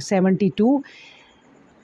72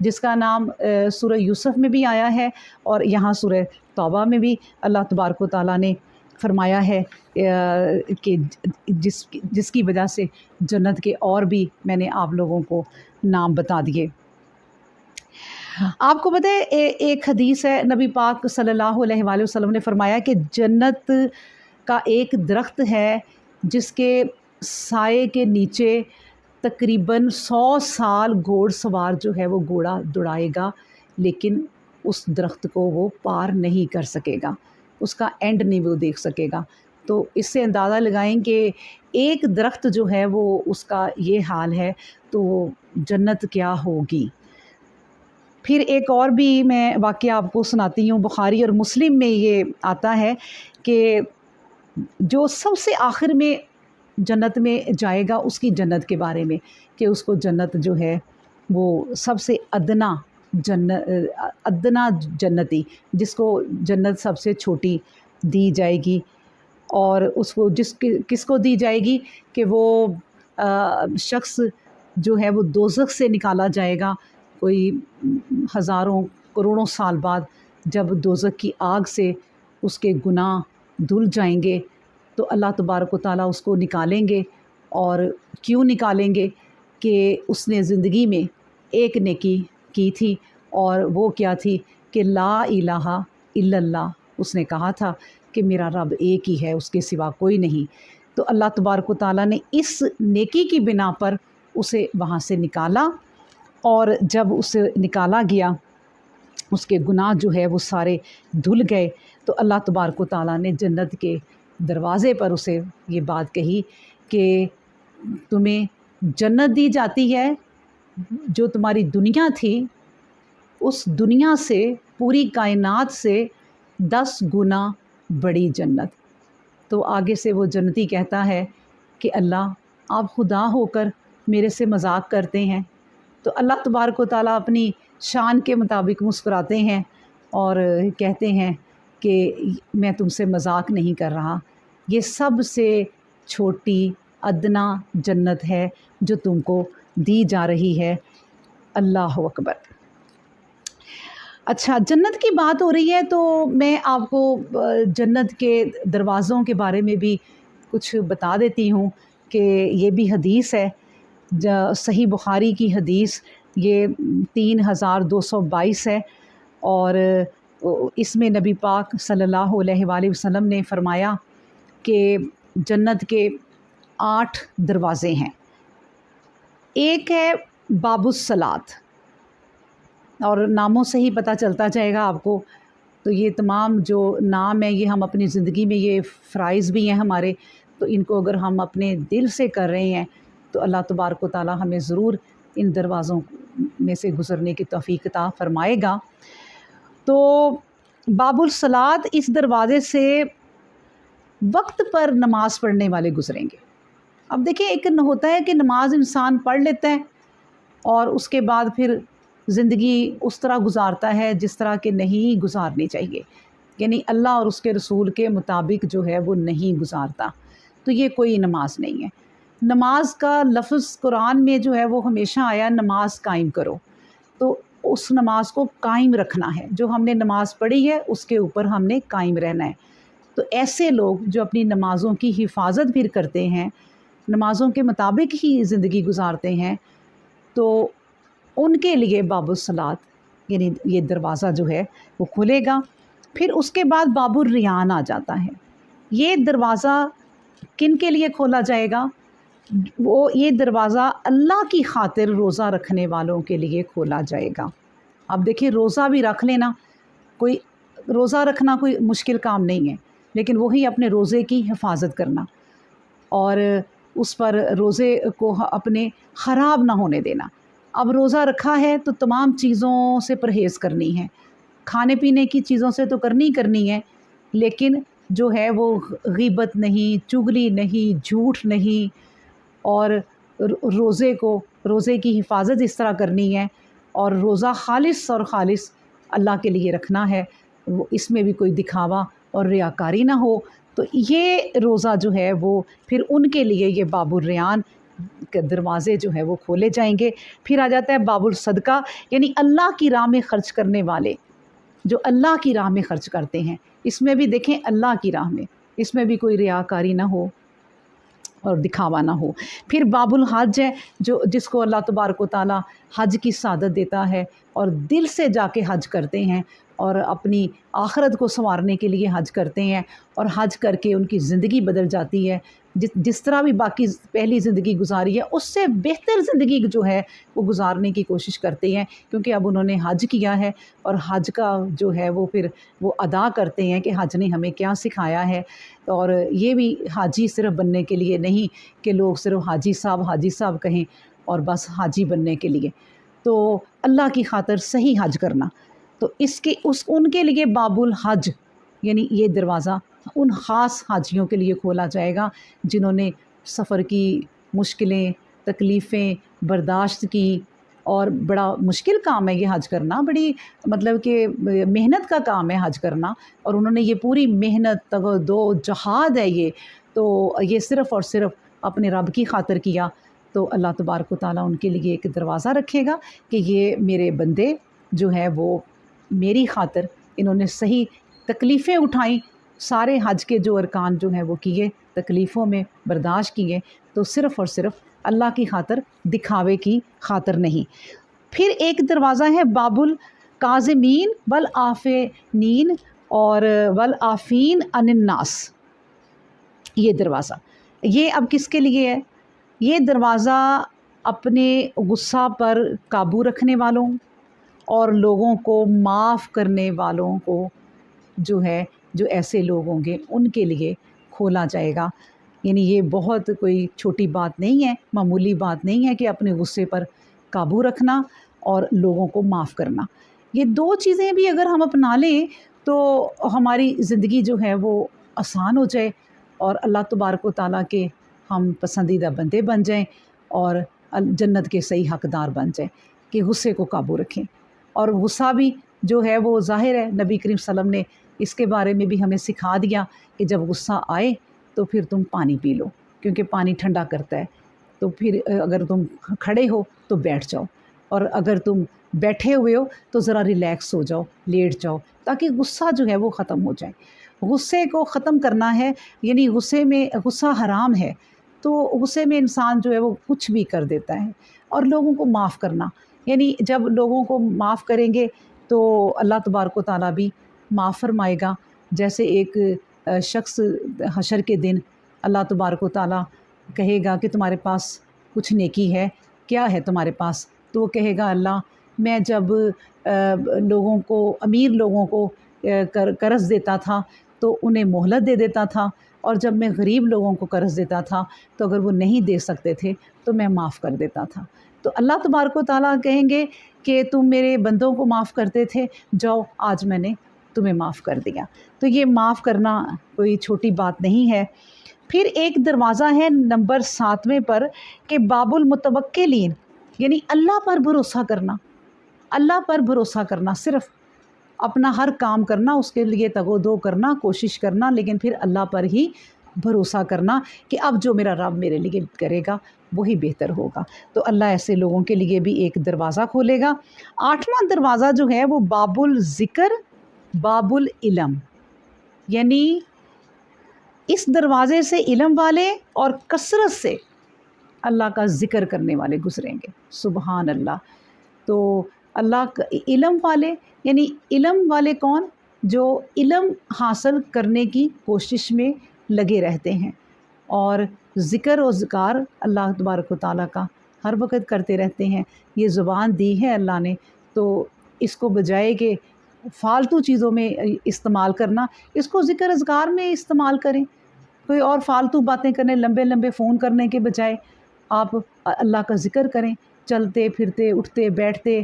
جس کا نام سورہ یوسف میں بھی آیا ہے اور یہاں سورہ توبہ میں بھی اللہ تبارک و تعالیٰ نے فرمایا ہے کہ جس کی وجہ سے جنت کے اور بھی میں نے آپ لوگوں کو نام بتا دیے۔ آپ کو پتہ ہے ایک حدیث ہے، نبی پاک صلی اللہ علیہ وآلہ وسلم نے فرمایا کہ جنت کا ایک درخت ہے جس کے سائے کے نیچے تقریباً 100 سال گھوڑ سوار جو ہے وہ گھوڑا دوڑائے گا، لیکن اس درخت کو وہ پار نہیں کر سکے گا، اس کا اینڈ نہیں وہ دیکھ سکے گا۔ تو اس سے اندازہ لگائیں کہ ایک درخت جو ہے وہ اس کا یہ حال ہے، تو جنت کیا ہوگی۔ پھر ایک اور بھی میں واقعہ آپ کو سناتی ہوں، بخاری اور مسلم میں یہ آتا ہے کہ جو سب سے آخر میں جنت میں جائے گا اس کی جنت کے بارے میں، کہ اس کو جنت جو ہے وہ سب سے ادنا جنتی، جس کو جنت سب سے چھوٹی دی جائے گی، اور اس کو کس کو دی جائے گی کہ وہ شخص جو ہے وہ دوزخ سے نکالا جائے گا کوئی ہزاروں کروڑوں سال بعد، جب دوزخ کی آگ سے اس کے گناہ دھل جائیں گے تو اللہ تبارک و تعالیٰ اس کو نکالیں گے۔ اور کیوں نکالیں گے؟ کہ اس نے زندگی میں ایک نیکی کی تھی، اور وہ کیا تھی کہ لا الہ الا اللہ، اس نے کہا تھا کہ میرا رب ایک ہی ہے، اس کے سوا کوئی نہیں۔ تو اللہ تبارک و تعالیٰ نے اس نیکی کی بنا پر اسے وہاں سے نکالا، اور جب اسے نکالا گیا اس کے گناہ جو ہے وہ سارے دھل گئے، تو اللہ تبارک و تعالیٰ نے جنت کے دروازے پر اسے یہ بات کہی کہ تمہیں جنت دی جاتی ہے، جو تمہاری دنیا تھی اس دنیا سے، پوری کائنات سے 10 گنا بڑی جنت۔ تو آگے سے وہ جنتی کہتا ہے کہ اللہ آپ خدا ہو کر میرے سے مذاق کرتے ہیں؟ تو اللہ تبارک و تعالیٰ اپنی شان کے مطابق مسکراتے ہیں اور کہتے ہیں کہ میں تم سے مذاق نہیں کر رہا، یہ سب سے چھوٹی ادنا جنت ہے جو تم کو دی جا رہی ہے۔ اللہ اکبر۔ اچھا، جنت کی بات ہو رہی ہے تو میں آپ کو جنت کے دروازوں کے بارے میں بھی کچھ بتا دیتی ہوں کہ یہ بھی حدیث ہے، صحیح بخاری کی حدیث، یہ 3222 ہے، اور اس میں نبی پاک صلی اللہ علیہ وآلہ وسلم نے فرمایا کہ جنت کے 8 دروازے ہیں۔ ایک ہے باب الصلاۃ، اور ناموں سے ہی پتہ چلتا جائے گا آپ کو، تو یہ تمام جو نام ہیں یہ ہم اپنی زندگی میں، یہ فرائض بھی ہیں ہمارے، تو ان کو اگر ہم اپنے دل سے کر رہے ہیں تو اللہ تبارک و تعالیٰ ہمیں ضرور ان دروازوں میں سے گزرنے کی توفیق عطا فرمائے گا۔ تو باب الصلاۃ، اس دروازے سے وقت پر نماز پڑھنے والے گزریں گے۔ اب دیکھیں، ایک ہوتا ہے کہ نماز انسان پڑھ لیتا ہے اور اس کے بعد پھر زندگی اس طرح گزارتا ہے جس طرح کہ نہیں گزارنی چاہیے، یعنی اللہ اور اس کے رسول کے مطابق جو ہے وہ نہیں گزارتا، تو یہ کوئی نماز نہیں ہے۔ نماز کا لفظ قرآن میں جو ہے وہ ہمیشہ آیا نماز قائم کرو، تو اس نماز کو قائم رکھنا ہے، جو ہم نے نماز پڑھی ہے اس کے اوپر ہم نے قائم رہنا ہے۔ تو ایسے لوگ جو اپنی نمازوں کی حفاظت پھر کرتے ہیں، نمازوں کے مطابق ہی زندگی گزارتے ہیں، تو ان کے لیے باب الصلاۃ یعنی یہ دروازہ جو ہے وہ کھلے گا۔ پھر اس کے بعد باب الریان آ جاتا ہے۔ یہ دروازہ کن کے لیے کھولا جائے گا؟ یہ دروازہ اللہ کی خاطر روزہ رکھنے والوں کے لیے کھولا جائے گا۔ اب دیکھیں، روزہ بھی رکھ لینا، کوئی روزہ رکھنا کوئی مشکل کام نہیں ہے، لیکن وہی اپنے روزے کی حفاظت کرنا اور اس پر روزے کو اپنے خراب نہ ہونے دینا۔ اب روزہ رکھا ہے تو تمام چیزوں سے پرہیز کرنی ہے، کھانے پینے کی چیزوں سے تو کرنی ہے، لیکن جو ہے وہ غیبت نہیں، چغلی نہیں، جھوٹ نہیں، اور روزے کی حفاظت اس طرح کرنی ہے، اور روزہ خالص اللہ کے لیے رکھنا ہے، وہ اس میں بھی کوئی دکھاوا اور ریاکاری نہ ہو۔ تو یہ روزہ جو ہے وہ پھر ان کے لیے یہ باب الریان کے دروازے جو ہے وہ کھولے جائیں گے۔ پھر آ جاتا ہے بابُ الصدقہ، یعنی اللہ کی راہ میں خرچ کرنے والے، جو اللہ کی راہ میں خرچ کرتے ہیں، اس میں بھی دیکھیں اللہ کی راہ میں، اس میں بھی کوئی ریاکاری نہ ہو اور دکھاوا نہ ہو۔ پھر باب الحج ہے، جس کو اللہ تبارک و تعالیٰ حج کی سعادت دیتا ہے اور دل سے جا کے حج کرتے ہیں اور اپنی آخرت کو سنوارنے کے لیے حج کرتے ہیں، اور حج کر کے ان کی زندگی بدل جاتی ہے۔ جس طرح بھی باقی پہلی زندگی گزاری ہے اس سے بہتر زندگی جو ہے وہ گزارنے کی کوشش کرتے ہیں، کیونکہ اب انہوں نے حج کیا ہے، اور حج کا جو ہے وہ پھر وہ ادا کرتے ہیں کہ حج نے ہمیں کیا سکھایا ہے۔ اور یہ بھی حاجی صرف بننے کے لیے نہیں کہ لوگ صرف حاجی صاحب کہیں اور بس حاجی بننے کے لیے، تو اللہ کی خاطر صحیح حج کرنا، تو ان کے لیے باب الحج، یعنی یہ دروازہ ان خاص حاجیوں کے لیے کھولا جائے گا جنہوں نے سفر کی مشکلیں تکلیفیں برداشت کی، اور بڑا مشکل کام ہے یہ حج کرنا، بڑی مطلب کہ محنت کا کام ہے حج کرنا، اور انہوں نے یہ پوری محنت تگدو جہاد ہے یہ، تو یہ صرف اور صرف اپنے رب کی خاطر کیا، تو اللہ تبارک و تعالیٰ ان کے لیے ایک دروازہ رکھے گا کہ یہ میرے بندے جو ہے وہ میری خاطر انہوں نے صحیح تکلیفیں اٹھائیں، سارے حج کے جو ارکان جو ہیں وہ کیے، تکلیفوں میں برداشت کیے، تو صرف اور صرف اللہ کی خاطر، دکھاوے کی خاطر نہیں۔ پھر ایک دروازہ ہے باب الکاظمین والعافین اور والعافین عن الناس، یہ دروازہ، یہ اب کس کے لیے ہے؟ یہ دروازہ اپنے غصہ پر قابو رکھنے والوں اور لوگوں کو معاف کرنے والوں کو جو ہے، جو ایسے لوگ ہوں گے ان کے لیے کھولا جائے گا۔ یعنی یہ بہت کوئی چھوٹی بات نہیں ہے، معمولی بات نہیں ہے کہ اپنے غصے پر قابو رکھنا اور لوگوں کو معاف کرنا۔ یہ دو چیزیں بھی اگر ہم اپنا لیں تو ہماری زندگی جو ہے وہ آسان ہو جائے، اور اللہ تبارک و تعالیٰ کے ہم پسندیدہ بندے بن جائیں اور جنت کے صحیح حقدار بن جائیں، کہ غصے کو قابو رکھیں۔ اور غصہ بھی جو ہے وہ ظاہر ہے، نبی کریم صلی اللہ علیہ وسلم نے اس کے بارے میں بھی ہمیں سکھا دیا کہ جب غصہ آئے تو پھر تم پانی پی لو، کیونکہ پانی ٹھنڈا کرتا ہے، تو پھر اگر تم کھڑے ہو تو بیٹھ جاؤ، اور اگر تم بیٹھے ہوئے ہو تو ذرا ریلیکس ہو جاؤ، لیٹ جاؤ، تاکہ غصہ جو ہے وہ ختم ہو جائے۔ غصے کو ختم کرنا ہے، یعنی غصہ حرام ہے، تو غصے میں انسان جو ہے وہ کچھ بھی کر دیتا ہے۔ اور لوگوں کو معاف کرنا، یعنی جب لوگوں کو معاف کریں گے تو اللہ تبارک و تعالیٰ بھی معاف فرمائے گا۔ جیسے ایک شخص حشر کے دن اللہ تبارک و تعالیٰ کہے گا کہ تمہارے پاس کچھ نیکی ہے، کیا ہے تمہارے پاس؟ تو وہ کہے گا اللہ، میں جب لوگوں کو، امیر لوگوں کو قرض دیتا تھا تو انہیں مہلت دے دیتا تھا، اور جب میں غریب لوگوں کو قرض دیتا تھا تو اگر وہ نہیں دے سکتے تھے تو میں معاف کر دیتا تھا۔ تو اللہ تبارک و تعالیٰ کہیں گے کہ تم میرے بندوں کو معاف کرتے تھے، جاؤ آج میں نے تمہیں معاف کر دیا۔ تو یہ معاف کرنا کوئی چھوٹی بات نہیں ہے۔ پھر ایک دروازہ ہے نمبر 7ویں پر کہ باب المتوکلین، یعنی اللہ پر بھروسہ کرنا، اللہ پر بھروسہ کرنا، صرف اپنا ہر کام کرنا، اس کے لیے تگ و دو کرنا، کوشش کرنا، لیکن پھر اللہ پر ہی بھروسہ کرنا کہ اب جو میرا رب میرے لیے کرے گا وہی بہتر ہوگا۔ تو اللہ ایسے لوگوں کے لیے بھی ایک دروازہ کھولے گا۔ 8واں دروازہ جو ہے وہ باب الذکر باب العلم، یعنی اس دروازے سے علم والے اور کثرت سے اللہ کا ذکر کرنے والے گزریں گے، سبحان اللہ۔ تو اللہ کا علم والے، یعنی علم والے کون؟ جو علم حاصل کرنے کی کوشش میں لگے رہتے ہیں اور ذکر و ذکار اللہ تبارک و تعالیٰ کا ہر وقت کرتے رہتے ہیں۔ یہ زبان دی ہے اللہ نے، تو اس کو بجائے کہ فالتو چیزوں میں استعمال کرنا، اس کو ذکر اذکار میں استعمال کریں۔ کوئی اور فالتو باتیں کرنے، لمبے لمبے فون کرنے کے بجائے آپ اللہ کا ذکر کریں، چلتے پھرتے اٹھتے بیٹھتے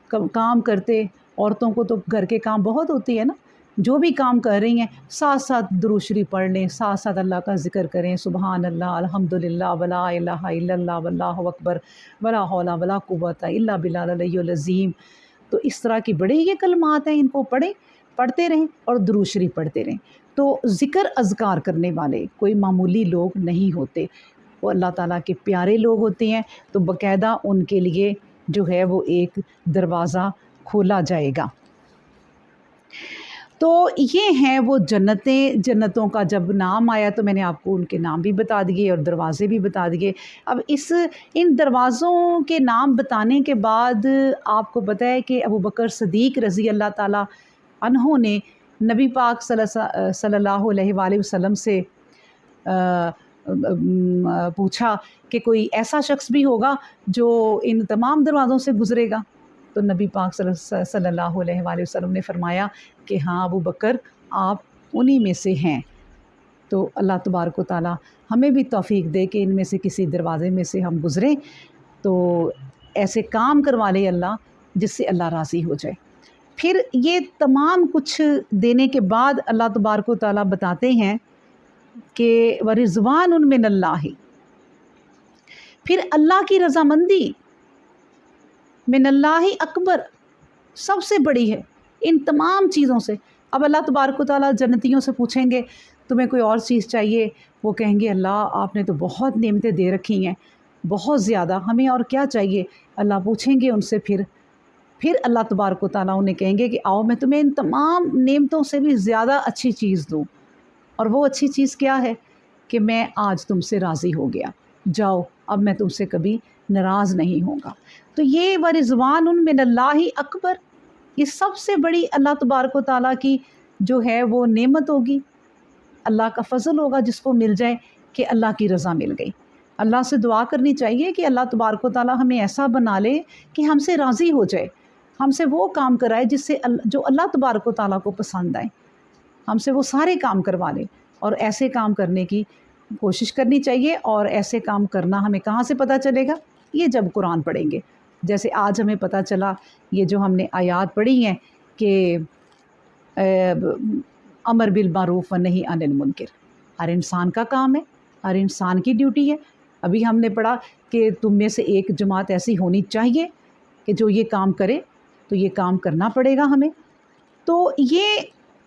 کام کرتے۔ عورتوں کو تو گھر کے کام بہت ہوتی ہے نا، جو بھی کام کر رہی ہیں ساتھ ساتھ درود شریف پڑھ لیں، ساتھ ساتھ اللہ کا ذکر کریں، سبحان اللہ، الحمدللہ، ولا الہ الا اللہ، واللہ اکبر، ولا حول ولا قوت الا باللہ العلی العظیم۔ تو اس طرح کی بڑے یہ کلمات ہیں، ان کو پڑھتے رہیں اور درود شریف پڑھتے رہیں۔ تو ذکر اذکار کرنے والے کوئی معمولی لوگ نہیں ہوتے۔ وہ اللہ تعالیٰ کے پیارے لوگ ہوتے ہیں، تو باقاعدہ ان کے لیے جو ہے وہ ایک دروازہ کھولا جائے گا۔ تو یہ ہیں وہ جنتیں، جنتوں کا جب نام آیا تو میں نے آپ کو ان کے نام بھی بتا دیے اور دروازے بھی بتا دیے۔ اب ان دروازوں کے نام بتانے کے بعد آپ کو پتہ ہے کہ ابو بکر صدیق رضی اللہ تعالیٰ عنہ نے نبی پاک صلی اللہ علیہ وآلہ وسلم سے پوچھا کہ کوئی ایسا شخص بھی ہوگا جو ان تمام دروازوں سے گزرے گا؟ تو نبی پاک صلی اللہ علیہ وآلہ وسلم نے فرمایا کہ ہاں ابو بکر، آپ انہی میں سے ہیں۔ تو اللہ تبارک و تعالیٰ ہمیں بھی توفیق دے کہ ان میں سے کسی دروازے میں سے ہم گزریں، تو ایسے کام کروا لے اللہ جس سے اللہ راضی ہو جائے۔ پھر یہ تمام کچھ دینے کے بعد اللہ تبارک و تعالیٰ بتاتے ہیں کہ وَرِضْوَانٌ مِّنَ اللّٰہِ، پھر اللہ کی رضامندی من اللہ اکبر سب سے بڑی ہے ان تمام چیزوں سے۔ اب اللہ تبارک و تعالیٰ جنتیوں سے پوچھیں گے تمہیں کوئی اور چیز چاہیے؟ وہ کہیں گے اللہ آپ نے تو بہت نعمتیں دے رکھی ہیں، بہت زیادہ، ہمیں اور کیا چاہیے؟ اللہ پوچھیں گے ان سے، پھر اللہ تبارک و تعالیٰ انہیں کہیں گے کہ آؤ میں تمہیں ان تمام نعمتوں سے بھی زیادہ اچھی چیز دوں، اور وہ اچھی چیز کیا ہے؟ کہ میں آج تم سے راضی ہو گیا، جاؤ اب میں تم سے کبھی ناراض نہیں ہوں گا۔ تو یہ وَرِضْوَانٌ مِّنَ اللّٰہِ اکبر، یہ سب سے بڑی اللہ تبارک و تعالیٰ کی جو ہے وہ نعمت ہوگی، اللہ کا فضل ہوگا جس کو مل جائے کہ اللہ کی رضا مل گئی۔ اللہ سے دعا کرنی چاہیے کہ اللہ تبارک و تعالیٰ ہمیں ایسا بنا لے کہ ہم سے راضی ہو جائے، ہم سے وہ کام کرائے جس سے جو اللہ تبارک و تعالیٰ کو پسند آئے، ہم سے وہ سارے کام کروا لے، اور ایسے کام کرنے کی کوشش کرنی چاہیے۔ اور ایسے کام کرنا ہمیں کہاں سے پتہ چلے گا؟ یہ جب قرآن پڑھیں گے، جیسے آج ہمیں پتہ چلا یہ جو ہم نے آیات پڑھی ہیں کہ امر بالمعروف و نہی عن المنکر، ہر انسان کا کام ہے، ہر انسان کی ڈیوٹی ہے۔ ابھی ہم نے پڑھا کہ تم میں سے ایک جماعت ایسی ہونی چاہیے کہ جو یہ کام کرے، تو یہ کام کرنا پڑے گا ہمیں۔ تو یہ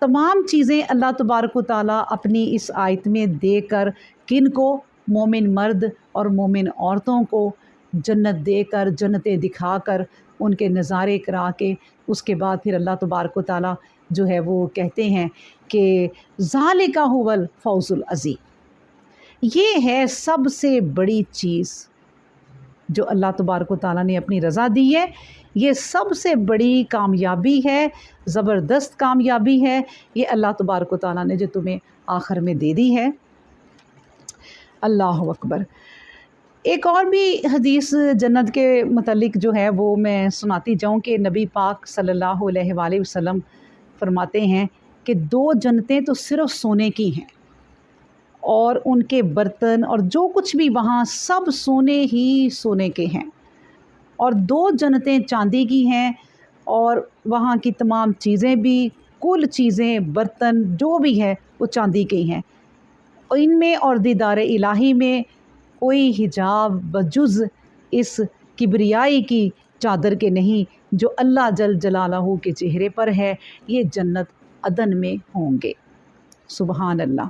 تمام چیزیں اللہ تبارک و تعالیٰ اپنی اس آیت میں دے کر کن کو؟ مومن مرد اور مومن عورتوں کو جنت دے کر، جنتیں دکھا کر، ان کے نظارے کرا کے، اس کے بعد پھر اللہ تبارک و تعالیٰ جو ہے وہ کہتے ہیں کہ ذالک ھو الفوز العظیم، یہ ہے سب سے بڑی چیز جو اللہ تبارک و تعالیٰ نے اپنی رضا دی ہے، یہ سب سے بڑی کامیابی ہے، زبردست کامیابی ہے، یہ اللہ تبارک و تعالیٰ نے جو تمہیں آخر میں دے دی ہے۔ اللہ اکبر۔ ایک اور بھی حدیث جنت کے متعلق جو ہے وہ میں سناتی جاؤں کہ نبی پاک صلی اللہ علیہ وآلہ وسلم فرماتے ہیں کہ 2 جنتیں تو صرف سونے کی ہیں، اور ان کے برتن اور جو کچھ بھی وہاں سب سونے ہی سونے کے ہیں، اور 2 جنتیں چاندی کی ہیں، اور وہاں کی تمام چیزیں بھی، کل چیزیں، برتن جو بھی ہے وہ چاندی کے ہیں، اور ان میں اور دیدار الہی میں کوئی حجاب بجز اس کبریائی کی چادر کے نہیں جو اللہ جل جلالہ کے چہرے پر ہے، یہ جنت عدن میں ہوں گے۔ سبحان اللہ۔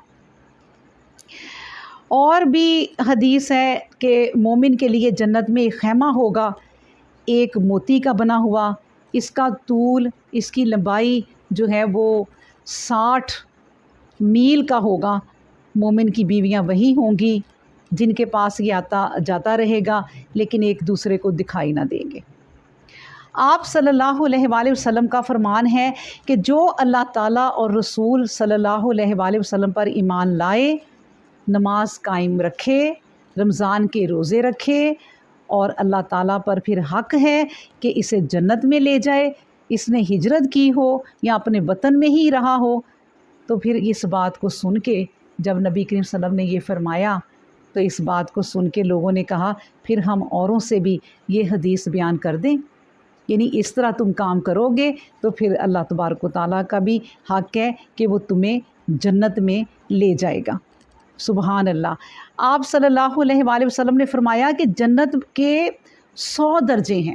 اور بھی حدیث ہے کہ مومن کے لیے جنت میں ایک خیمہ ہوگا، ایک موتی کا بنا ہوا، اس کا طول، اس کی لمبائی جو ہے وہ 60 میل کا ہوگا۔ مومن کی بیویاں وہی ہوں گی جن کے پاس یہ آتا جاتا رہے گا، لیکن ایک دوسرے کو دکھائی نہ دیں گے۔ آپ صلی اللہ علیہ وآلہ وسلم کا فرمان ہے کہ جو اللہ تعالیٰ اور رسول صلی اللہ علیہ وآلہ وسلم پر ایمان لائے، نماز قائم رکھے، رمضان کے روزے رکھے، اور اللہ تعالیٰ پر پھر حق ہے کہ اسے جنت میں لے جائے، اس نے ہجرت کی ہو یا اپنے وطن میں ہی رہا ہو، تو پھر اس بات کو سن کے جب نبی کریم صلی اللہ علیہ وسلم نے یہ فرمایا تو اس بات کو سن کے لوگوں نے کہا پھر ہم اوروں سے بھی یہ حدیث بیان کر دیں، یعنی اس طرح تم کام کرو گے تو پھر اللہ تبارک و تعالیٰ کا بھی حق ہے کہ وہ تمہیں جنت میں لے جائے گا۔ سبحان اللہ۔ آپ صلی اللہ علیہ وآلہ وسلم نے فرمایا کہ جنت کے 100 درجے ہیں،